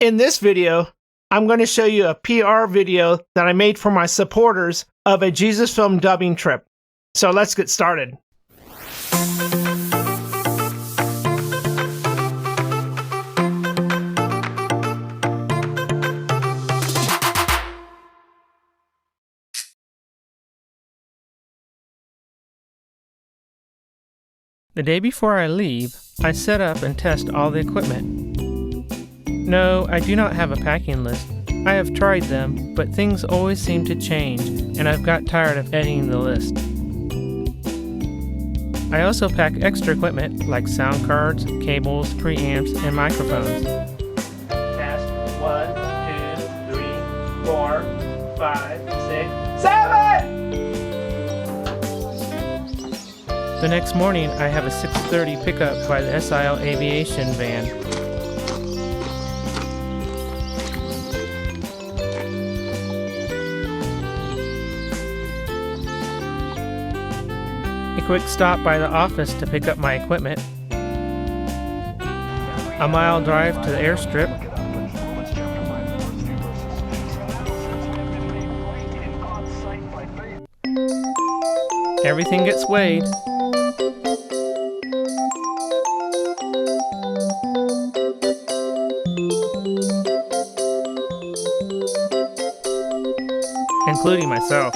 In this video, I'm going to show you a PR video that I made for my supporters of a Jesus Film dubbing trip. So let's get started. The day before I leave, I set up and test all the equipment. No, I do not have a packing list. I have tried them, but things always seem to change, and I've got tired of editing the list. I also pack extra equipment like sound cards, cables, preamps, and microphones. Test 1, 2, 3, 4, 5, 6, 7! The next morning, I have a 6:30 pickup by the SIL Aviation van. A quick stop by the office to pick up my equipment. A mile drive to the airstrip. Everything gets weighed. Including myself.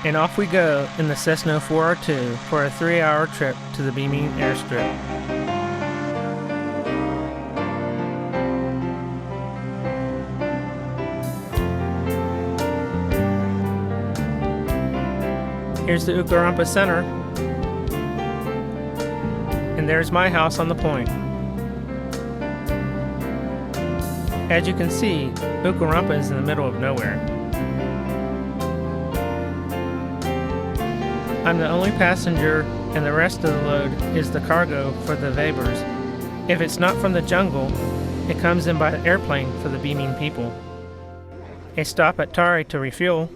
And off we go in the Cessna 402 for a 3-hour trip to the Beaming airstrip. Here's the Ukarumpa Center. And there's my house on the point. As you can see, Ukarumpa is in the middle of nowhere. I'm the only passenger, and the rest of the load is the cargo for the Webers. If it's not from the jungle, it comes in by airplane for the Beaming people. A stop at Tari to refuel.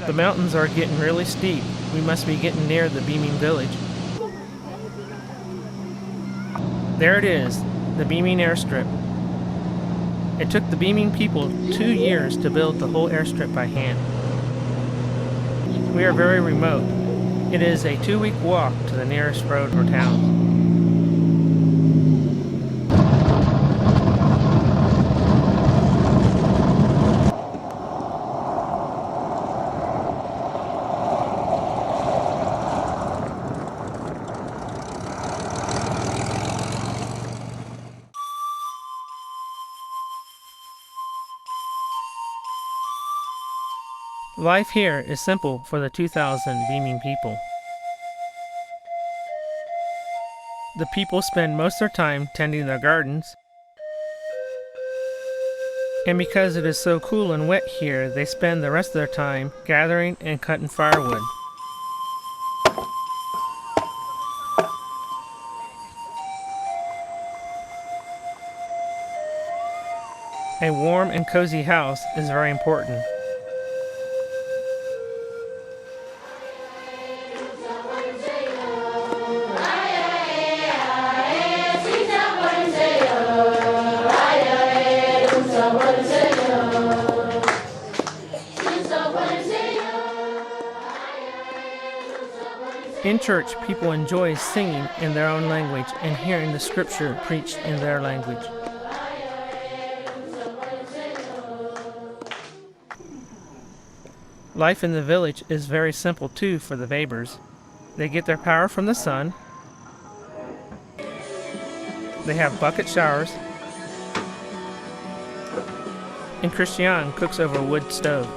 The mountains are getting really steep. We must be getting near the Beaming village. There it is, the Beaming airstrip. It took the Beaming people 2 years to build the whole airstrip by hand. We are very remote. It is a 2-week walk to the nearest road or town. Life here is simple for the 2,000 Beaming people. The people spend most of their time tending their gardens, and because it is so cool and wet here, they spend the rest of their time gathering and cutting firewood. A warm and cozy house is very important. In church, people enjoy singing in their own language and hearing the scripture preached in their language. Life in the village is very simple too for the Webers. They get their power from the sun. They have bucket showers. And Christian cooks over a wood stove.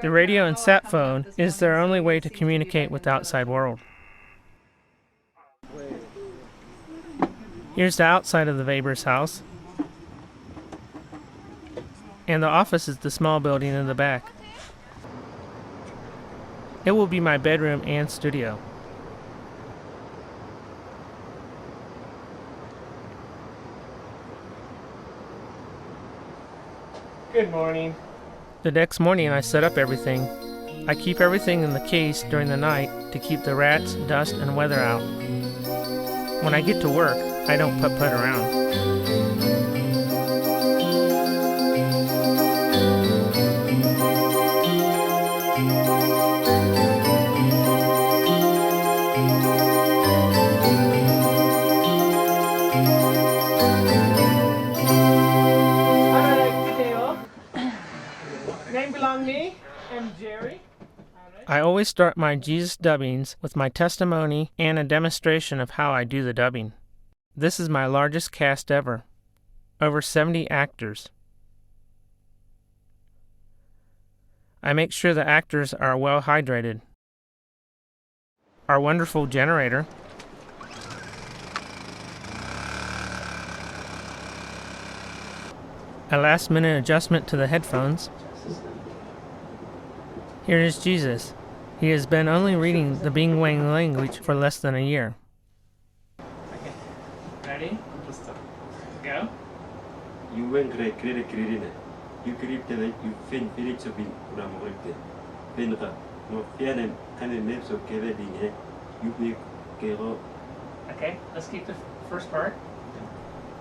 The radio and sat phone is their only way to communicate with the outside world. Here's the outside of the Weber's house. And the office is the small building in the back. It will be my bedroom and studio. Good morning. The next morning, I set up everything. I keep everything in the case during the night to keep the rats, dust, and weather out. When I get to work, I don't putt-putt around. Name belong me. I'm Jerry. I always start my Jesus dubbings with my testimony and a demonstration of how I do the dubbing. This is my largest cast ever. Over 70 actors. I make sure the actors are well hydrated. Our wonderful generator. A last-minute adjustment to the headphones. Here is Jesus. He has been only reading the Bing Wang language for less than a year. Okay. Ready? Go. You went great, great, you creep the you fin Felix of being Ramorite. Venra, no Fianem, and the names of Kevin, you big Kero. Okay, let's keep the first part.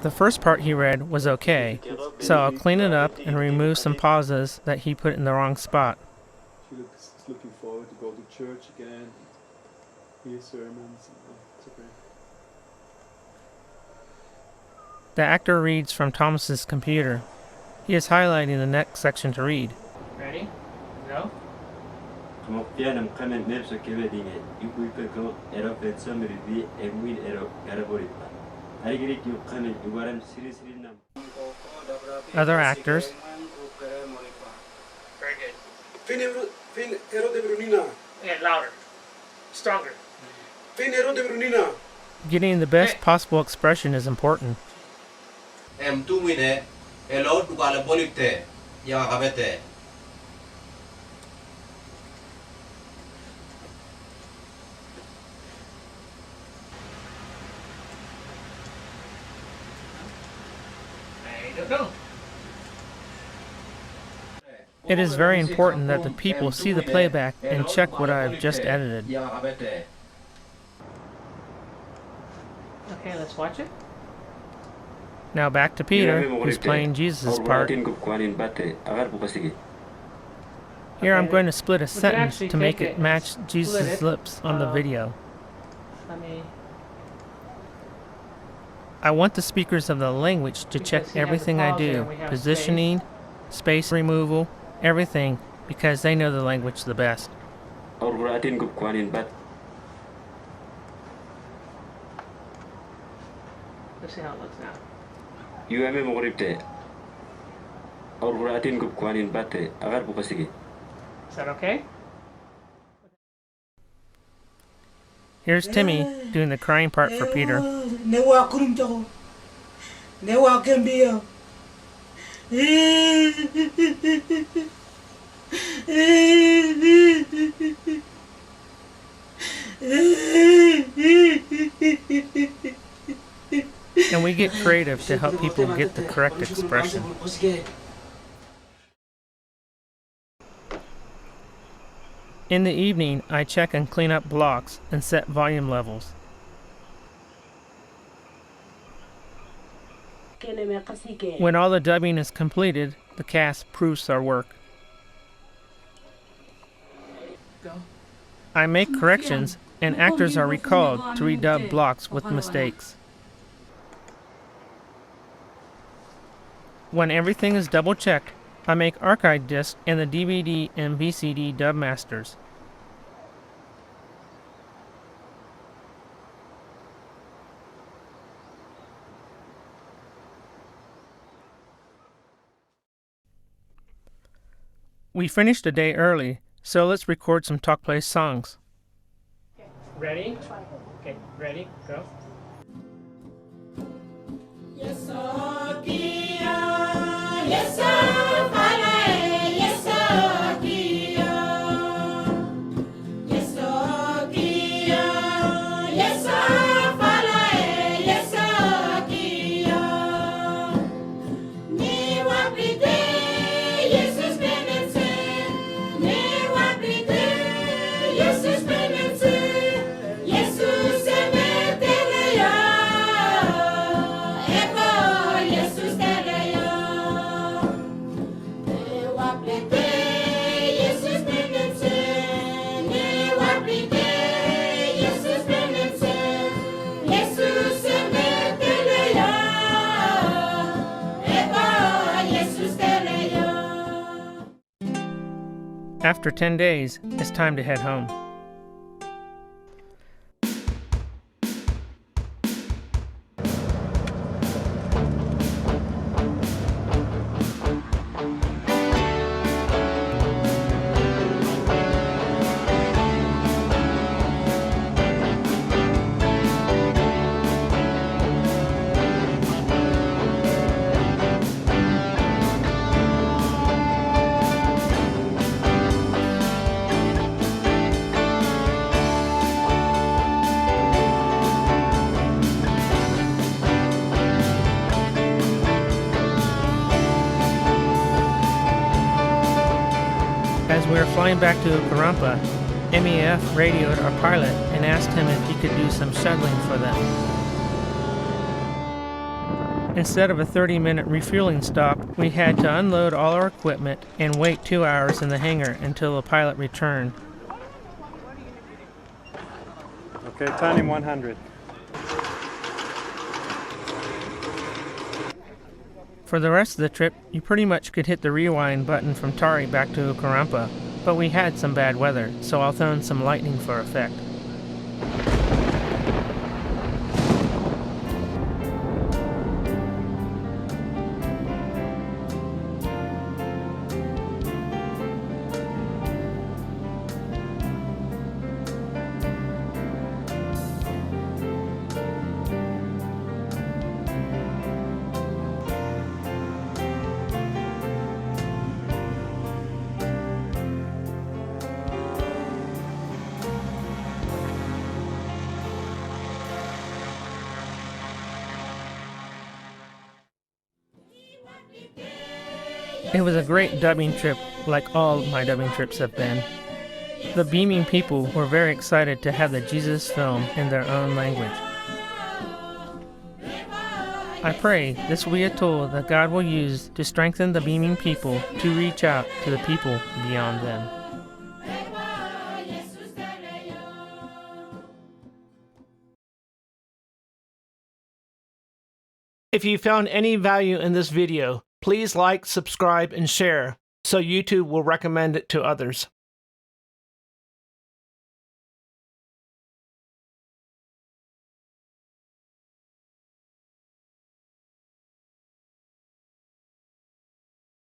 The first part he read was okay, so I'll clean it up and remove some pauses that he put in the wrong spot. Felix is looking forward to go to church again, hear sermons. It's okay. The actor reads from Thomas's computer. He is highlighting the next section to read. Ready? Go. Pianum comment maps of Kevin, you could go error and summary and win error Garaboripa. I get you comment, you weren't seriously numb. Other actors. Very good. Fin ero de Brunina. Yeah, louder. Stronger. Fin ero de Brunina. Getting the best possible expression is important. Tu mine, elo tu kala bolite, ya kabete. I don't know. It is very important that the people see the playback and check what I have just edited. Okay, let's watch it. Now back to Peter, who's playing Jesus' part. Here I'm going to split a sentence to make it match Jesus' lips on the video. I want the speakers of the language to check everything I do, positioning, space removal, everything, because they know the language the best. Let's see how it looks now. You have a morite. Or Ratin Gupquanin Bate, Agarbukasigi. Is that okay? Here's Timmy doing the crying part for Peter. And we get creative to help people get the correct expression. In the evening, I check and clean up blocks and set volume levels. When all the dubbing is completed, the cast proofs our work. I make corrections, and actors are recalled to redub blocks with mistakes. When everything is double-checked, I make archive discs and the DVD and VCD dub masters. We finished a day early, so let's record some Talk Place songs. Ready? Okay, ready? Go. Yes, sir, yes, sir, Falae, yes, sir, yes, sir, yes, sir, Falae, yes, sir, ni wapite. After 10 days, it's time to head home. As we were flying back to Karumpa, MEF radioed our pilot and asked him if he could do some shuttling for them. Instead of a 30-minute refueling stop, we had to unload all our equipment and wait 2 hours in the hangar until the pilot returned. Okay, turning 100. For the rest of the trip, you pretty much could hit the rewind button from Tari back to Karumpa, but we had some bad weather, so I'll throw in some lightning for effect. It was a great dubbing trip, like all my dubbing trips have been. The beaming people were very excited to have the Jesus film in their own language. I pray this will be a tool that God will use to strengthen the beaming people to reach out to the people beyond them. If you found any value in this video, please like, subscribe, and share so YouTube will recommend it to others.